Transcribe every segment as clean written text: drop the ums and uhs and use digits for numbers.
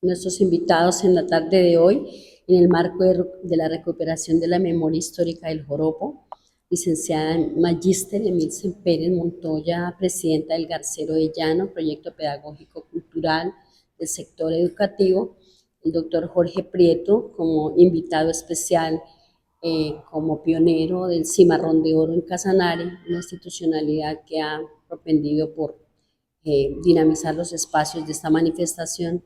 nuestros invitados en la tarde de hoy en el marco de la recuperación de la memoria histórica del joropo, licenciada en Magíster Emilce Pérez Montoya, presidenta del Garcero de Llano, proyecto pedagógico cultural del sector educativo, el doctor Jorge Prieto como invitado especial, como pionero del Cimarrón de Oro en Casanare, una institucionalidad que ha propendido por dinamizar los espacios de esta manifestación,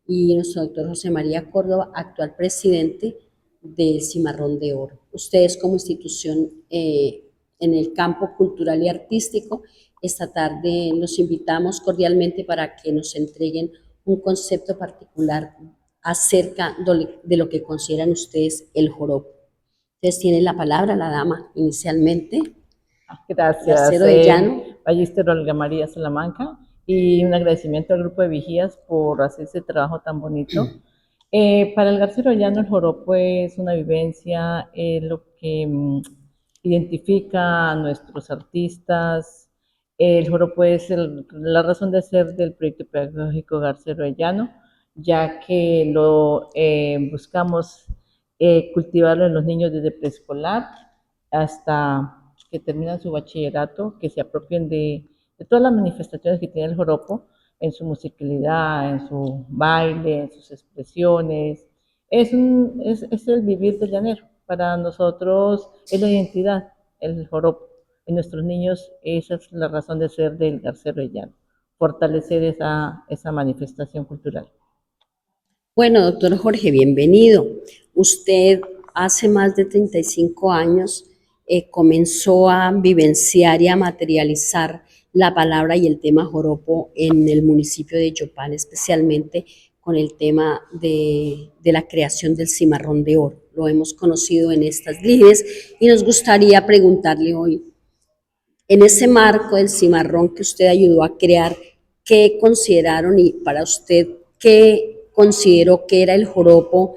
y nuestro doctor José María Córdoba, actual presidente del Cimarrón de Oro. Ustedes como institución en el campo cultural y artístico, esta tarde los invitamos cordialmente para que nos entreguen un concepto particular acerca de lo que consideran ustedes el joropo. Entonces tiene la palabra la dama inicialmente. Gracias, Garcero de Llano. Magíster Olga María Salamanca, y un agradecimiento al grupo de vigías por hacer ese trabajo tan bonito. Para el Garcero de Llano, el joropo es una vivencia, lo que identifica a nuestros artistas. El joropo es la razón de ser del proyecto pedagógico Garcero de Llano, ya que lo buscamos cultivarlo en los niños desde preescolar hasta que terminan su bachillerato, que se apropien de todas las manifestaciones que tiene el joropo en su musicalidad, en su baile, en sus expresiones. Es el vivir del llanero. Para nosotros es la identidad, el joropo. En nuestros niños esa es la razón de ser del Garcero de Llano, fortalecer esa manifestación cultural. Bueno, doctor Jorge, bienvenido. Usted hace más de 35 años comenzó a vivenciar y a materializar la palabra y el tema joropo en el municipio de Yopal, especialmente con el tema de la creación del Cimarrón de Oro. Lo hemos conocido en estas lides y nos gustaría preguntarle hoy, en ese marco del Cimarrón que usted ayudó a crear, ¿qué consideraron y para usted qué consideró que era el joropo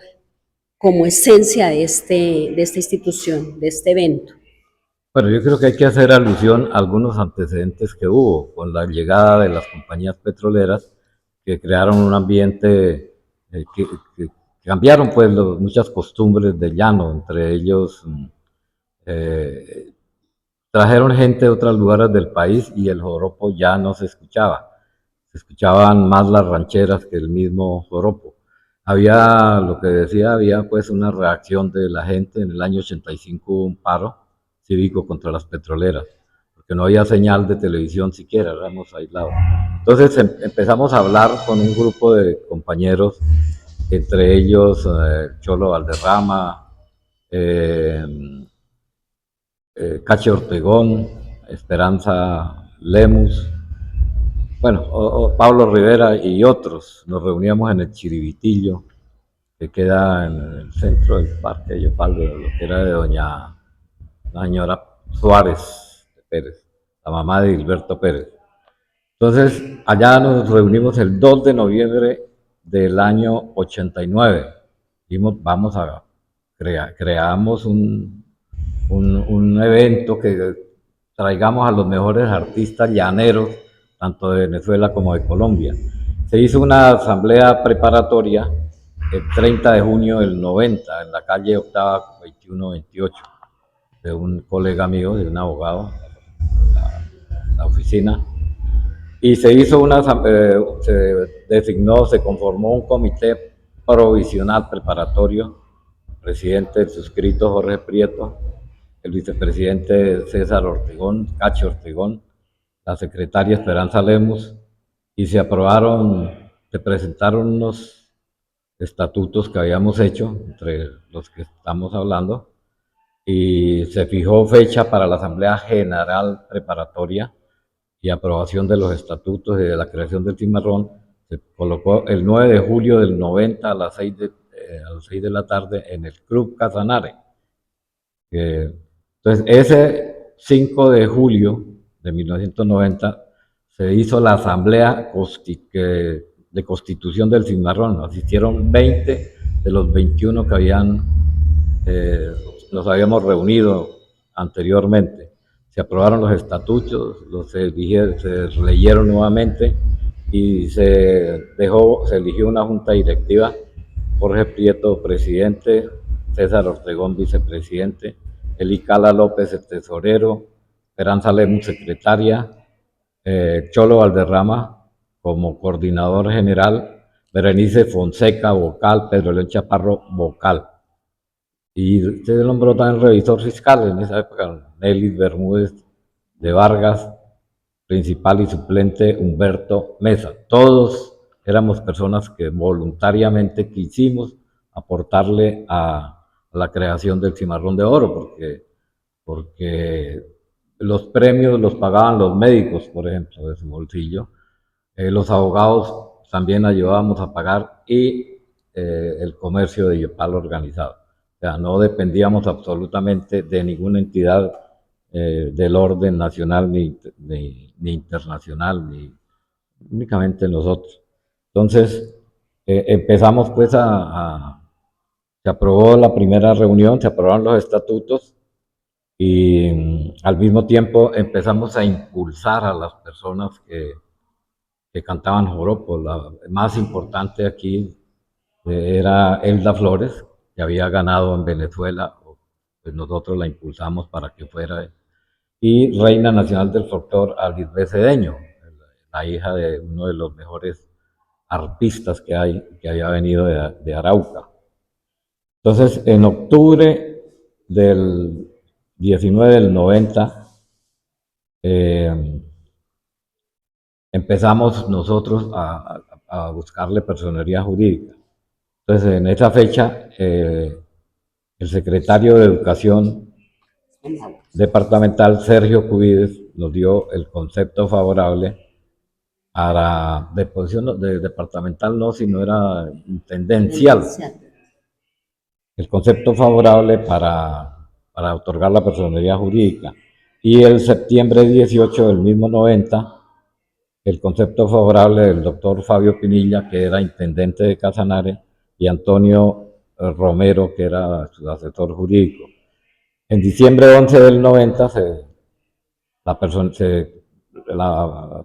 como esencia de esta institución, de este evento? Bueno, yo creo que hay que hacer alusión a algunos antecedentes que hubo con la llegada de las compañías petroleras que crearon un ambiente que cambiaron pues muchas costumbres del llano, entre ellos eh, trajeron gente de otros lugares del país y el joropo ya no se escuchaba. Se escuchaban más las rancheras que el mismo joropo. Había, lo que decía, había pues una reacción de la gente. En el año 85 hubo un paro cívico contra las petroleras, porque no había señal de televisión siquiera, éramos aislados. Entonces empezamos a hablar con un grupo de compañeros, entre ellos Cholo Valderrama, eh, Cache Ortegón, Esperanza Lemus, bueno, Pablo Rivera y otros. Nos reuníamos en el Chiribitillo, que queda en el centro del parque de Yopal, lo que era de doña la señora Suárez de Pérez, la mamá de Gilberto Pérez. Entonces, allá nos reunimos el 2 de noviembre del año 89. Dijimos, vamos a creamos un evento que traigamos a los mejores artistas llaneros, tanto de Venezuela como de Colombia. Se hizo una asamblea preparatoria el 30 de junio del 90 en la calle Octava 21-28 de un colega mío, de un abogado, la oficina, y se hizo se designó, se conformó un comité provisional preparatorio, presidente el suscrito Jorge Prieto, el vicepresidente César Ortegón, Cacho Ortegón, la secretaria Esperanza Lemus, y se presentaron unos estatutos que habíamos hecho, entre los que estamos hablando, y se fijó fecha para la Asamblea General Preparatoria y aprobación de los estatutos y de la creación del Cimarrón. Se colocó el 9 de julio del 90 a las 6 de la tarde en el Club Casanare. Entonces, ese 5 de julio de 1990 se hizo la asamblea de constitución del Cimarrón. Asistieron 20 de los 21 que nos habíamos reunido anteriormente. Se aprobaron los estatutos, se leyeron nuevamente y se eligió una junta directiva, Jorge Prieto, presidente, César Ortegón, vicepresidente, Eli Cala López, el tesorero, Esperanza Lemus, secretaria, Cholo Valderrama como coordinador general, Berenice Fonseca, vocal, Pedro León Chaparro, vocal. Y se nombró también revisor fiscal en esa época, Nelly Bermúdez de Vargas, principal y suplente Humberto Mesa. Todos éramos personas que voluntariamente quisimos aportarle a la creación del Cimarrón de Oro, porque los premios los pagaban los médicos, por ejemplo, de su bolsillo. Los abogados también ayudábamos a pagar y el comercio de Yopal organizado. O sea, no dependíamos absolutamente de ninguna entidad del orden nacional ni internacional, ni únicamente nosotros. Entonces, empezamos pues se aprobó la primera reunión, se aprobaron los estatutos y al mismo tiempo empezamos a impulsar a las personas que cantaban joropo. La más importante aquí era Elda Flores, que había ganado en Venezuela, pues nosotros la impulsamos para que fuera, y Reina Nacional del Folclor, Alisbeth Cedeño, la hija de uno de los mejores arpistas que había venido de Arauca. Entonces, en octubre del 19 del 90, empezamos nosotros a buscarle personería jurídica. Entonces, en esa fecha, el secretario de Educación departamental, Sergio Cubides, nos dio el concepto favorable para, de posición de departamental no, sino era intendencial, el concepto favorable para otorgar la personería jurídica. Y el septiembre 18 del mismo 90, el concepto favorable del doctor Fabio Pinilla, que era intendente de Casanare, y Antonio Romero, que era su asesor jurídico. En diciembre 11 del 90, la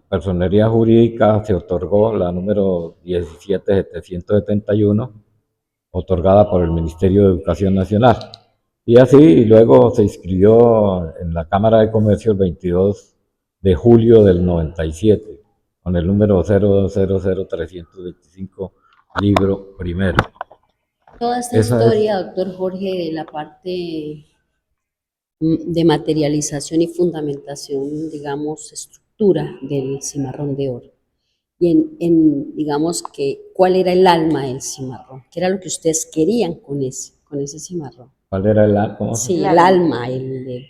personería jurídica se otorgó, la número 17771, otorgada por el Ministerio de Educación Nacional. Y así, y luego se inscribió en la Cámara de Comercio el 22 de julio del 97, con el número 0200325, libro primero. Toda esta historia, doctor Jorge, de la parte de materialización y fundamentación, digamos, estructura del Cimarrón de Oro. Y digamos, cuál era el alma del cimarrón, qué era lo que ustedes querían con ese cimarrón. ¿Cuál era el alma? Sí, el alma, el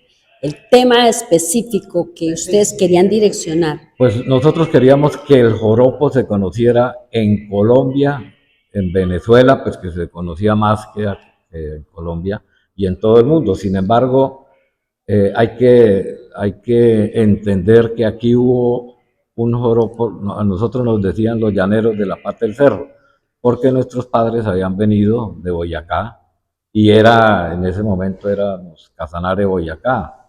tema específico que ustedes querían direccionar. Pues nosotros queríamos que el joropo se conociera en Colombia, en Venezuela, pues que se conocía más que en Colombia y en todo el mundo. Sin embargo, hay que entender que aquí hubo un joropo, a nosotros nos decían los llaneros de la Pata del Cerro, porque nuestros padres habían venido de Boyacá y en ese momento éramos Casanare, Boyacá.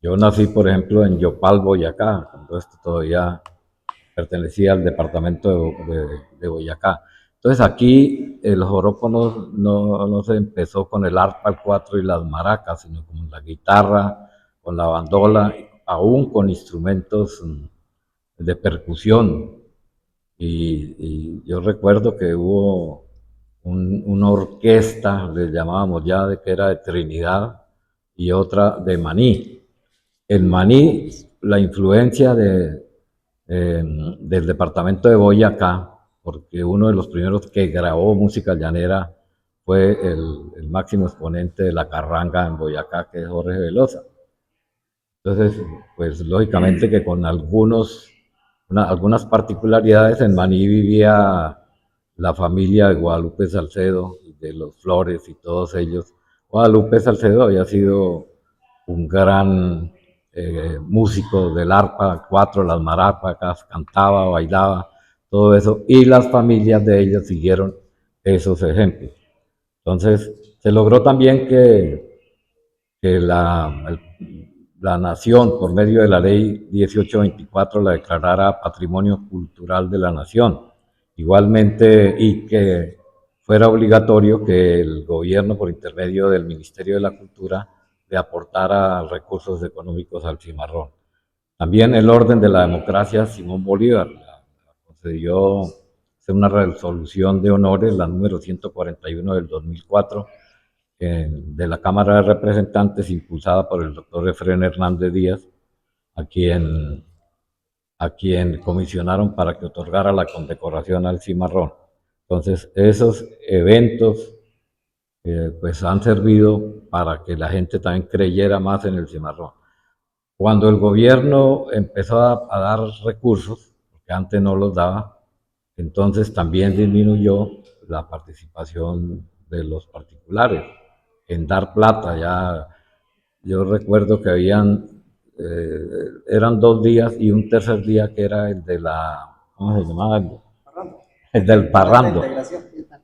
Yo nací, por ejemplo, en Yopal, Boyacá, cuando esto todavía pertenecía al departamento de Boyacá. Entonces aquí el joropo no se empezó con el arpa, el cuatro y las maracas, sino con la guitarra, con la bandola, aún con instrumentos de percusión. Y yo recuerdo que hubo una orquesta, le llamábamos ya, que era de Trinidad, y otra de Maní. El Maní, la influencia del departamento de Boyacá, porque uno de los primeros que grabó música llanera fue el máximo exponente de la carranga en Boyacá, que es Jorge Velosa. Entonces, pues lógicamente que con algunas particularidades, en Maní vivía la familia de Guadalupe Salcedo, de los Flores y todos ellos. Guadalupe Salcedo había sido un gran músico del arpa, cuatro, las maracas, cantaba, bailaba, todo eso, y las familias de ellos siguieron esos ejemplos. Entonces, se logró también que la nación, por medio de la ley 1824, la declarara Patrimonio Cultural de la Nación. Igualmente, y que fuera obligatorio que el gobierno, por intermedio del Ministerio de la Cultura, le aportara recursos económicos al cimarrón. También el orden de la democracia, Simón Bolívar la concedió una resolución de honores, la número 141 del 2004, de la Cámara de Representantes, impulsada por el doctor Efrén Hernández Díaz, a quien comisionaron para que otorgara la condecoración al cimarrón. Entonces, esos eventos pues han servido para que la gente también creyera más en el cimarrón. Cuando el gobierno empezó a dar recursos, porque antes no los daba, entonces también disminuyó la participación de los particulares en dar plata. Ya yo recuerdo que eran 2 días y un tercer día que era el de ¿cómo se llamaba? El del parrando,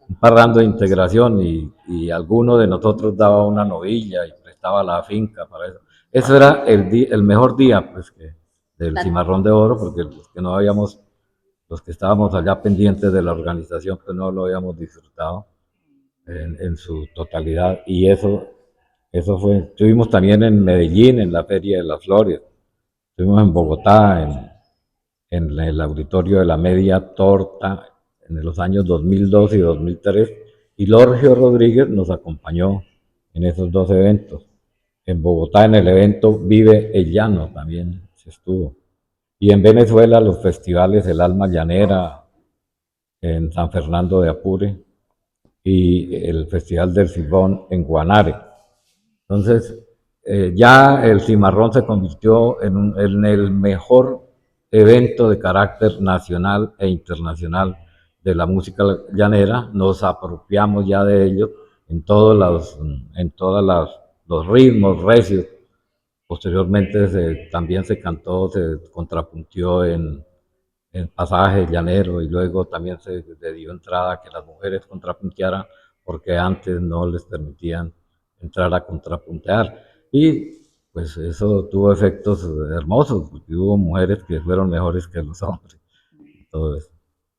un parrando de integración y alguno de nosotros daba una novilla y prestaba la finca para eso. Eso era el mejor día pues, del cimarrón de oro, porque los que estábamos allá pendientes de la organización, pues no lo habíamos disfrutado en su totalidad. Y eso fue. Estuvimos también en Medellín, en la Feria de las Flores. Estuvimos en Bogotá, en el auditorio de la Media Torta, en los años 2002 y 2003. Y Lorgio Rodríguez nos acompañó en esos dos eventos. En Bogotá, en el evento Vive el Llano, también se estuvo. Y en Venezuela, los festivales El Alma Llanera, en San Fernando de Apure, y el Festival del Silbón en Guanare. Entonces, ya el cimarrón se convirtió en el mejor evento de carácter nacional e internacional de la música llanera. Nos apropiamos ya de ello en los ritmos recios. Posteriormente también se cantó, se contrapuntió en pasaje llanero, y luego también se le dio entrada a que las mujeres contrapuntearan, porque antes no les permitían entrar a contrapuntear. Y pues eso tuvo efectos hermosos, porque hubo mujeres que fueron mejores que los hombres. Todo eso.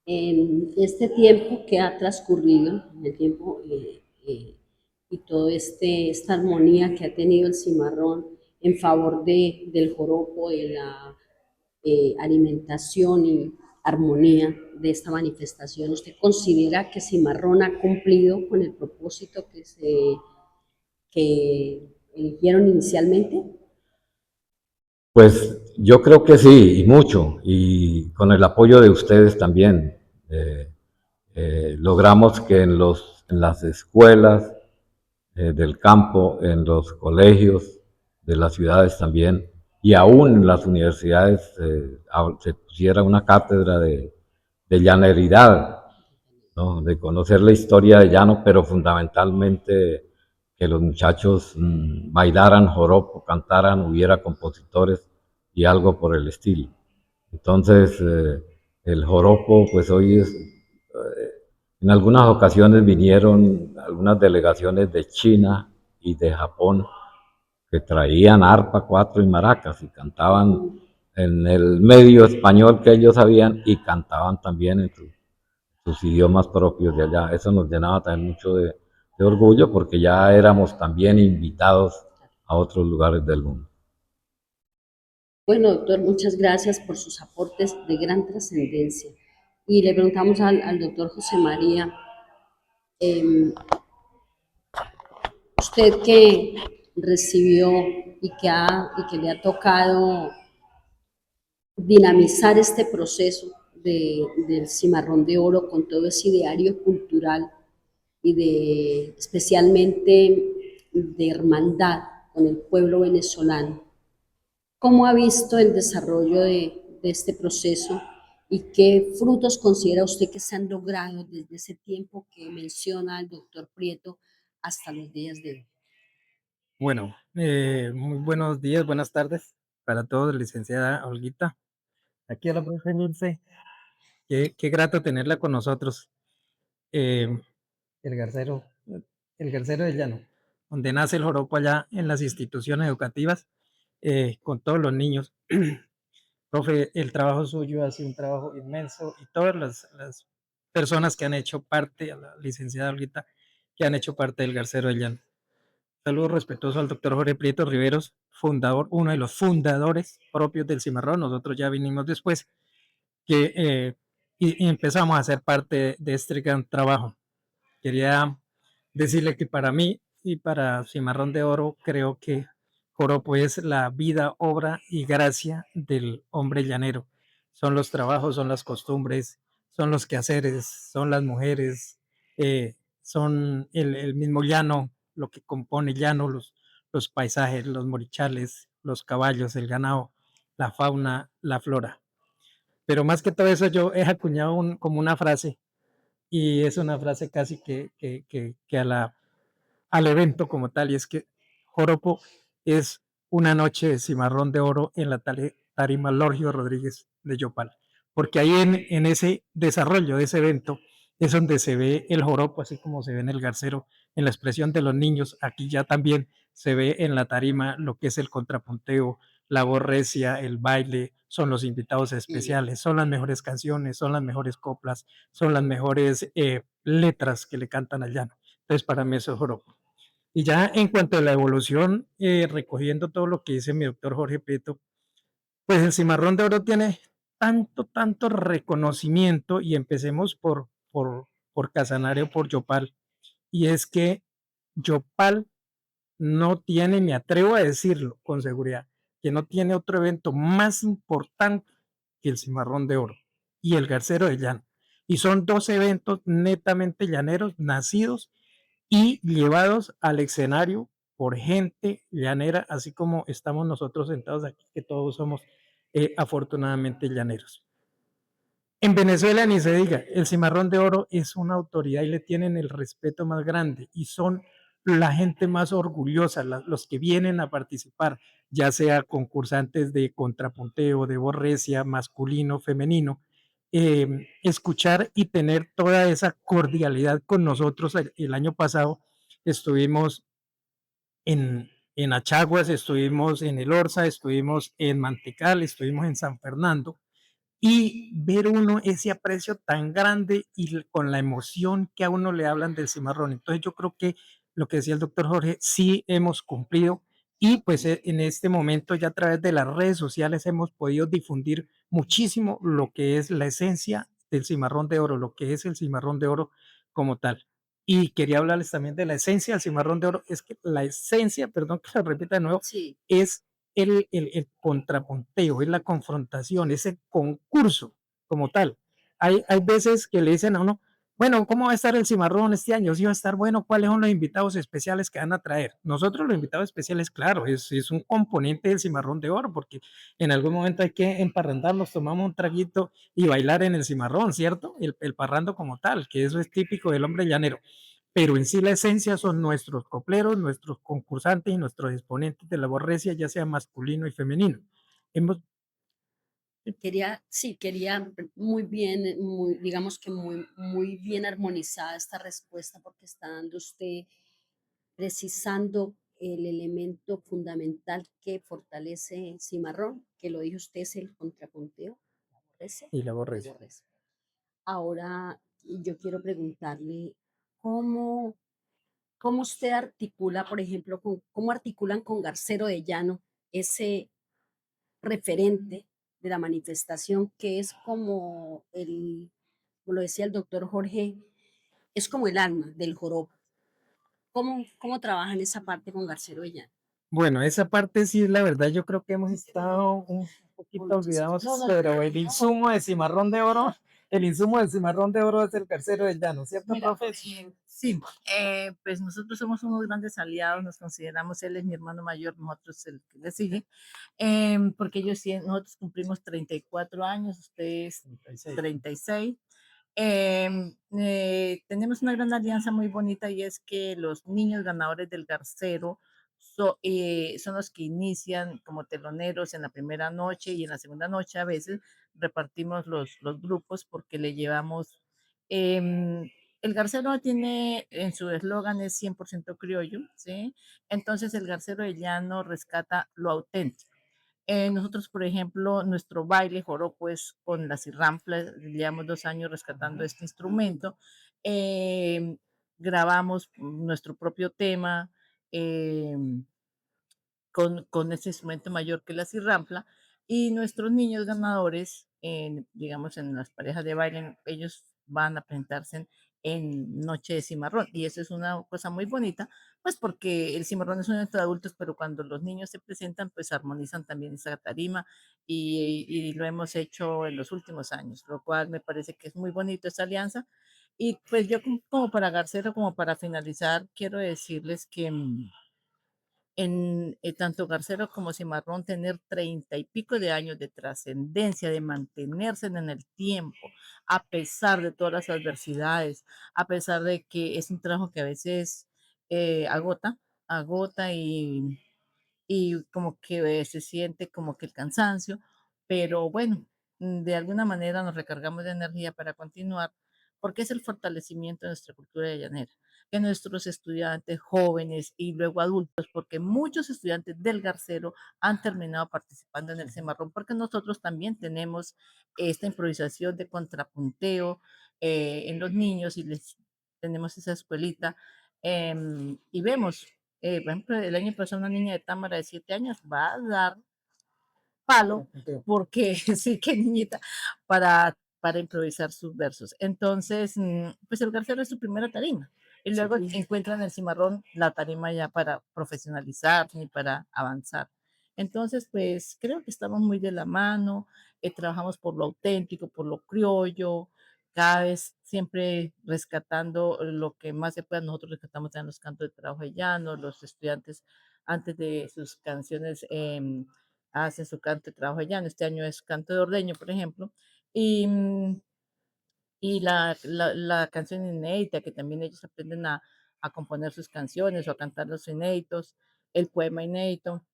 En este tiempo que ha transcurrido, en el tiempo y toda esta armonía que ha tenido el cimarrón en favor del joropo, de la alimentación y armonía de esta manifestación, ¿usted considera que Cimarrón ha cumplido con el propósito que eligieron inicialmente? Pues yo creo que sí, y mucho, y con el apoyo de ustedes también. Logramos que en las escuelas del campo, en los colegios de las ciudades también, y aún en las universidades se pusiera una cátedra de llaneridad, ¿no? De conocer la historia de llano, pero fundamentalmente que los muchachos bailaran joropo, cantaran, hubiera compositores y algo por el estilo. Entonces, el joropo, pues hoy en algunas ocasiones vinieron algunas delegaciones de China y de Japón que traían arpa, cuatro y maracas y cantaban en el medio español que ellos sabían y cantaban también en sus idiomas propios de allá. Eso nos llenaba también mucho de orgullo, porque ya éramos también invitados a otros lugares del mundo. Bueno, doctor, muchas gracias por sus aportes de gran trascendencia. Y le preguntamos al doctor José María, eh, usted que recibió y que le ha tocado dinamizar este proceso del Cimarrón de Oro con todo ese ideario cultural y especialmente de hermandad con el pueblo venezolano. ¿Cómo ha visto el desarrollo de este proceso y qué frutos considera usted que se han logrado desde ese tiempo que menciona el doctor Prieto hasta los días de hoy? Bueno, muy buenos días, buenas tardes para todos, licenciada Olguita. Aquí a la profe Dulce. Qué grato tenerla con nosotros. Eh, el Garcero, el Garcero del Llano, donde nace el joropo allá en las instituciones educativas. con todos los niños. Profe, el trabajo suyo ha sido un trabajo inmenso y todas las personas que han hecho parte, a la licenciada Olguita, que han hecho parte del Garcero de Llano. Saludos respetuosos al doctor Jorge Prieto Riveros, fundador, uno de los fundadores propios del Cimarrón. Nosotros ya vinimos después que y empezamos a ser parte de este gran trabajo. Quería decirle que para mí y para Cimarrón de Oro creo que Joropo es la vida, obra y gracia del hombre llanero. Son los trabajos, son las costumbres, son los quehaceres, son las mujeres, son el mismo llano, lo que compone llano, los paisajes, los morichales, los caballos, el ganado, la fauna, la flora. Pero más que todo eso yo he acuñado como una frase y es una frase casi que al evento como tal, y es que Joropo es una noche de cimarrón de oro en la tarima Lorgio Rodríguez de Yopal, porque ahí en ese desarrollo de ese evento es donde se ve el joropo, así como se ve en el garcero, en la expresión de los niños, aquí ya también se ve en la tarima lo que es el contrapunteo, la borrecia, el baile, son los invitados especiales, son las mejores canciones, son las mejores coplas, son las mejores letras que le cantan al llano. Entonces, para mí eso es joropo. Y ya en cuanto a la evolución, recogiendo todo lo que dice mi doctor Jorge Prieto, pues el Cimarrón de Oro tiene tanto reconocimiento y empecemos por Casanare o por Yopal. Y es que Yopal no tiene, me atrevo a decirlo con seguridad, que no tiene otro evento más importante que el Cimarrón de Oro y el Garcero de Llano. Y son dos eventos netamente llaneros, nacidos y llevados al escenario por gente llanera, así como estamos nosotros sentados aquí, que todos somos afortunadamente llaneros. En Venezuela ni se diga, el Cimarrón de Oro es una autoridad y le tienen el respeto más grande y son la gente más orgullosa, los que vienen a participar, ya sea concursantes de contrapunteo, de borrecia, masculino, femenino, escuchar y tener toda esa cordialidad con nosotros. El año pasado estuvimos en Achaguas, estuvimos en El Orza, estuvimos en Mantecal, estuvimos en San Fernando, y ver uno ese aprecio tan grande y con la emoción que a uno le hablan del cimarrón. Entonces yo creo que lo que decía el doctor Jorge, sí hemos cumplido y pues en este momento ya a través de las redes sociales hemos podido difundir muchísimo lo que es la esencia del cimarrón de oro, lo que es el cimarrón de oro como tal. Y quería hablarles también de la esencia del cimarrón de oro, es que la esencia, perdón que lo repita de nuevo, Sí. es el contrapunteo, es la confrontación, es el concurso como tal. Hay veces que le dicen a uno, bueno, ¿cómo va a estar el cimarrón este año? Si va a estar bueno, ¿cuáles son los invitados especiales que van a traer? Nosotros los invitados especiales, claro, es un componente del cimarrón de oro, porque en algún momento hay que emparrandarnos, tomamos un traguito y bailar en el cimarrón, ¿cierto? El parrando como tal, que eso es típico del hombre llanero, pero en sí la esencia son nuestros copleros, nuestros concursantes y nuestros exponentes de la borrecia, ya sea masculino y femenino. Hemos, Quería muy bien, muy, digamos que muy bien armonizada esta respuesta porque está dando usted precisando el elemento fundamental que fortalece el cimarrón, que lo dijo usted, es el contrapunteo, la borrecia, y la la borrecia. borrecia. Ahora yo quiero preguntarle cómo, cómo usted articula, por ejemplo, cómo articulan con Garcero de Llano ese referente de la manifestación que es como como lo decía el doctor Jorge, es como el alma del joropo. ¿Cómo trabajan esa parte con Garcero de Llano? Bueno, esa parte sí es la verdad, yo creo que hemos estado un poquito olvidados, pero el insumo de cimarrón de oro, el insumo del cimarrón de oro es el tercero del llano, ¿cierto, profe? Sí, pues nosotros somos unos grandes aliados, nos consideramos, él es mi hermano mayor, nosotros el que le sigue, porque nosotros cumplimos 34 años, ustedes 36. Tenemos una gran alianza muy bonita y es que los niños ganadores del Garcero son los que inician como teloneros en la primera noche y en la segunda noche a veces repartimos los grupos porque le llevamos... el Garcero tiene en su eslogan es 100% criollo, ¿sí? Entonces el Garcero de Llano rescata lo auténtico. Nosotros, por ejemplo, nuestro baile joropo es con la cirrampla, llevamos 2 años rescatando este instrumento. Eh, Grabamos nuestro propio tema, eh, con ese instrumento mayor que la cirrampla, y nuestros niños ganadores, digamos, en las parejas de baile, ellos van a presentarse en Noche de Cimarrón, y eso es una cosa muy bonita, pues porque el cimarrón es un evento de adultos, pero cuando los niños se presentan, pues armonizan también esa tarima, y lo hemos hecho en los últimos años, lo cual me parece que es muy bonito esa alianza. Y pues yo como para Garcero, como para finalizar, quiero decirles que en tanto Garcero como Cimarrón tener 30 y pico de años de trascendencia, de mantenerse en el tiempo, a pesar de todas las adversidades, a pesar de que es un trabajo que a veces agota y como que se siente como que el cansancio, pero bueno, de alguna manera nos recargamos de energía para continuar, porque es el fortalecimiento de nuestra cultura llanera, que nuestros estudiantes jóvenes y luego adultos, porque muchos estudiantes del Garcero han terminado participando en el Cimarrón, porque nosotros también tenemos esta improvisación de contrapunteo en los niños y les tenemos esa escuelita y vemos por ejemplo, el año pasado una niña de Támara de 7 años va a dar palo, porque sí, qué niñita, para improvisar sus versos. Entonces, pues el Garcero es su primera tarima. Y luego encuentran en el Cimarrón la tarima ya para profesionalizar y para avanzar. Entonces, pues creo que estamos muy de la mano, trabajamos por lo auténtico, por lo criollo, cada vez siempre rescatando lo que más se pueda. Nosotros rescatamos en los cantos de trabajo llano, los estudiantes antes de sus canciones hacen su canto de trabajo llano. Este año es canto de ordeño, por ejemplo. Y, y la canción inédita, que también ellos aprenden a componer sus canciones o a cantar los inéditos, el poema inédito.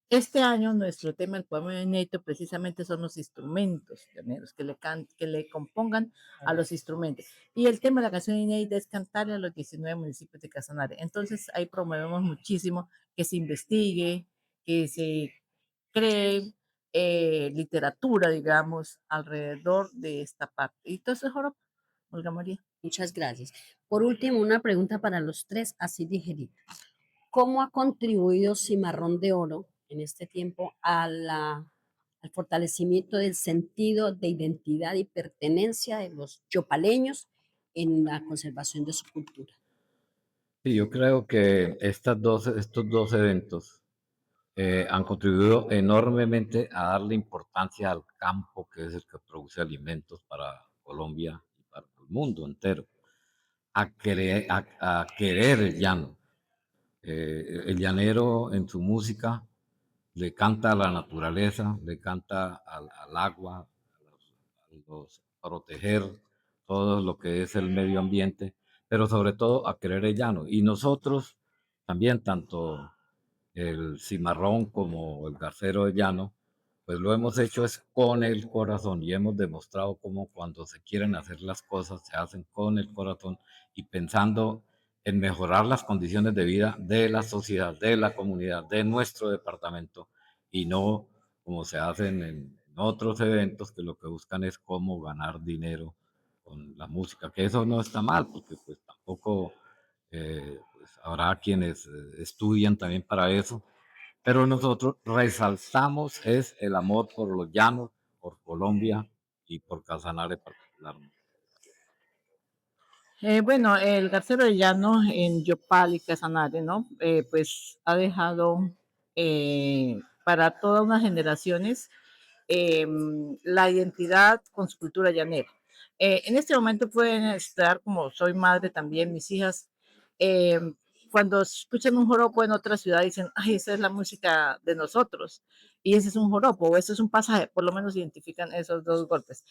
Este año nuestro tema del poema inédito precisamente son los instrumentos llaneros, que le compongan a los instrumentos. Y el tema de la canción inédita es cantarle a los 19 municipios de Casanare. Entonces ahí promovemos muchísimo que se investigue, que se cree literatura, digamos, alrededor de esta parte. Y todo eso es Joropo, Olga María. Muchas gracias. Por último, una pregunta para los tres, así digerida. ¿Cómo ha contribuido Cimarrón de Oro en este tiempo al fortalecimiento del sentido de identidad y pertenencia de los yopaleños en la conservación de su cultura? Sí, yo creo que estos dos eventos han contribuido enormemente a darle importancia al campo, que es el que produce alimentos para Colombia y para el mundo entero, a querer el llano. El llanero en su música le canta a la naturaleza, le canta al agua, proteger todo lo que es el medio ambiente, pero sobre todo a querer el llano. Y nosotros también, tanto el cimarrón como el garcero de llano, pues lo hemos hecho es con el corazón y hemos demostrado cómo cuando se quieren hacer las cosas se hacen con el corazón y pensando en mejorar las condiciones de vida de la sociedad, de la comunidad, de nuestro departamento y no como se hacen en otros eventos que lo que buscan es cómo ganar dinero con la música, que eso no está mal porque pues tampoco pues, habrá quienes estudian también para eso, pero nosotros resaltamos es el amor por los llanos, por Colombia y por Casanare particularmente. Bueno, el Garcero de Llano en Yopal y Casanare, ¿no? Pues ha dejado para todas unas generaciones eh, la identidad con su cultura llanera. En este momento pueden estar, como soy madre también, mis hijas, eh, cuando escuchan un joropo en otra ciudad dicen, ay, esa es la música de nosotros, y ese es un joropo, o ese es un pasaje, por lo menos identifican esos dos golpes.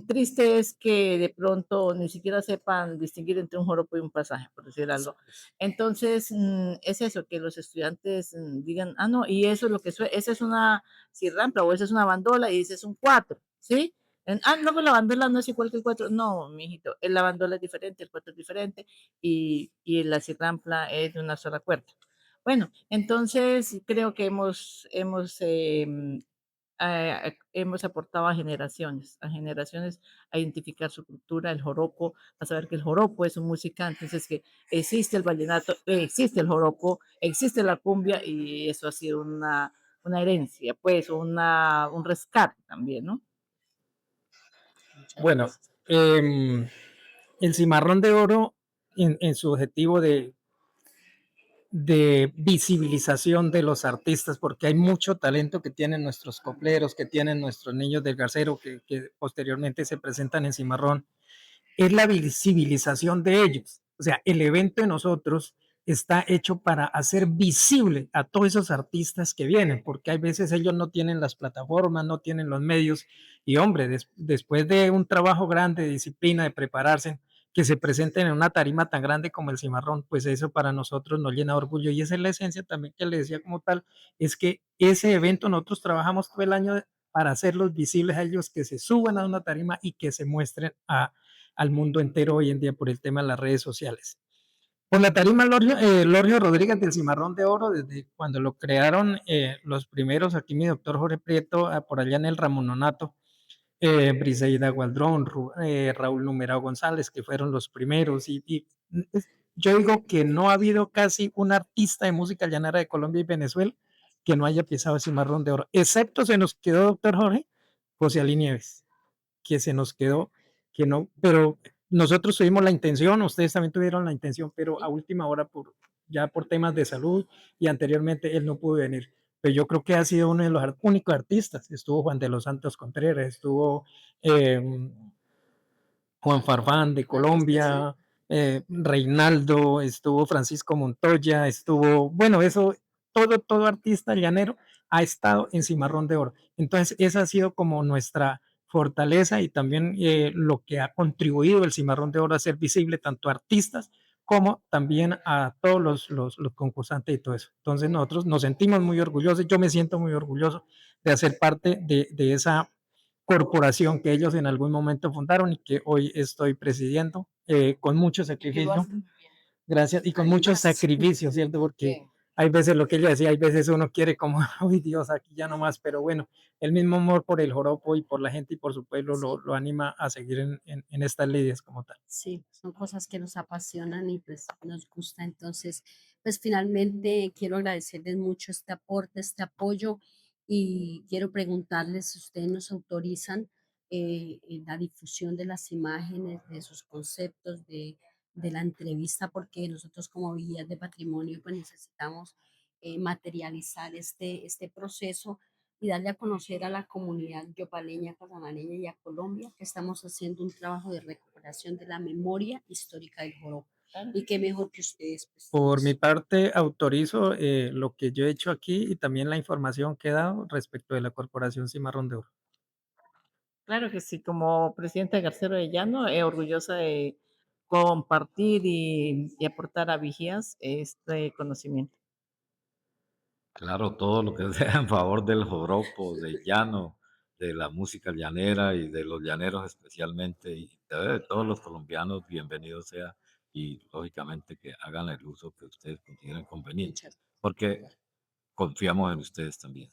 Triste es que de pronto ni siquiera sepan distinguir entre un joropo y un pasaje, por decir algo. Entonces, es eso, que los estudiantes digan, ah, no, y eso es lo que esa es una cirrampla o esa es una bandola y ese es un cuatro, ¿sí? No, pues la bandola no es igual que el cuatro. No, mijito, la bandola es diferente, el cuatro es diferente y la cirrampla es de una sola cuerda. Bueno, entonces creo que hemos aportado a generaciones a identificar su cultura, el joropo, a saber que el joropo es su música, entonces que existe el vallenato, existe el joropo, existe la cumbia y eso ha sido una herencia, pues un rescate también, ¿no? Muchas Bueno, gracias. el Cimarrón de Oro en su objetivo de visibilización de los artistas, porque hay mucho talento que tienen nuestros copleros, que tienen nuestros niños del Garcero, que posteriormente se presentan en Cimarrón, es la visibilización de ellos. O sea, el evento de nosotros está hecho para hacer visible a todos esos artistas que vienen, porque hay veces ellos no tienen las plataformas, no tienen los medios, y hombre, después de un trabajo grande de disciplina, de prepararse, que se presenten en una tarima tan grande como el Cimarrón, pues eso para nosotros nos llena de orgullo, y esa es la esencia también que le decía como tal, es que ese evento nosotros trabajamos todo el año para hacerlos visibles a ellos, que se suban a una tarima y que se muestren al mundo entero hoy en día por el tema de las redes sociales. Por la tarima Lorgio Rodríguez del Cimarrón de Oro, desde cuando lo crearon los primeros, aquí mi doctor Jorge Prieto, por allá en el Ramononato, Briseida Gualdrón, Raúl Numerado González, que fueron los primeros. Yo digo que no ha habido casi un artista de música llanera de Colombia y Venezuela que no haya pisado el Cimarrón de Oro, excepto se nos quedó, doctor Jorge, José Ali Nieves, que se nos quedó, que no, pero nosotros tuvimos la intención, ustedes también tuvieron la intención, pero a última hora, ya por temas de salud y anteriormente él no pudo venir. Pero yo creo que ha sido uno de los únicos artistas. Estuvo Juan de los Santos Contreras, estuvo eh, Juan Farfán de Colombia, Reinaldo, estuvo Francisco Montoya, estuvo, bueno, eso, todo artista llanero ha estado en Cimarrón de Oro. Entonces, esa ha sido como nuestra fortaleza y también lo que ha contribuido el Cimarrón de Oro a ser visible tanto a artistas como también a todos los concursantes y todo eso. Entonces nosotros nos sentimos muy orgullosos, yo me siento muy orgulloso de hacer parte de esa corporación que ellos en algún momento fundaron y que hoy estoy presidiendo con mucho sacrificio. Gracias, y con mucho sacrificio, ¿cierto? Porque hay veces lo que ella decía, hay veces uno quiere como, uy Dios, aquí ya no más, pero bueno, el mismo amor por el joropo y por la gente y por su pueblo Sí, lo anima a seguir en estas lidias como tal. sí, son cosas que nos apasionan y pues nos gusta. Entonces, pues finalmente quiero agradecerles mucho este aporte, este apoyo y quiero preguntarles si ustedes nos autorizan la difusión de las imágenes, de sus conceptos, de la entrevista, porque nosotros como guías de patrimonio pues necesitamos materializar este proceso y darle a conocer a la comunidad yopaleña, casanareña y a Colombia que estamos haciendo un trabajo de recuperación de la memoria histórica del joropo. Y qué mejor que ustedes, pues, Por mi nos... parte, autorizo lo que yo he hecho aquí y también la información que he dado respecto de la Corporación Cimarrón de Oro. Claro que sí, como presidenta de Garcero de Llano, orgullosa de compartir y aportar a Vigías este conocimiento. Claro, todo lo que sea en favor del joropo, del llano, de la música llanera y de los llaneros especialmente, y de todos los colombianos, bienvenido sea, y lógicamente que hagan el uso que ustedes consideren conveniente, Muchas porque confiamos en ustedes también.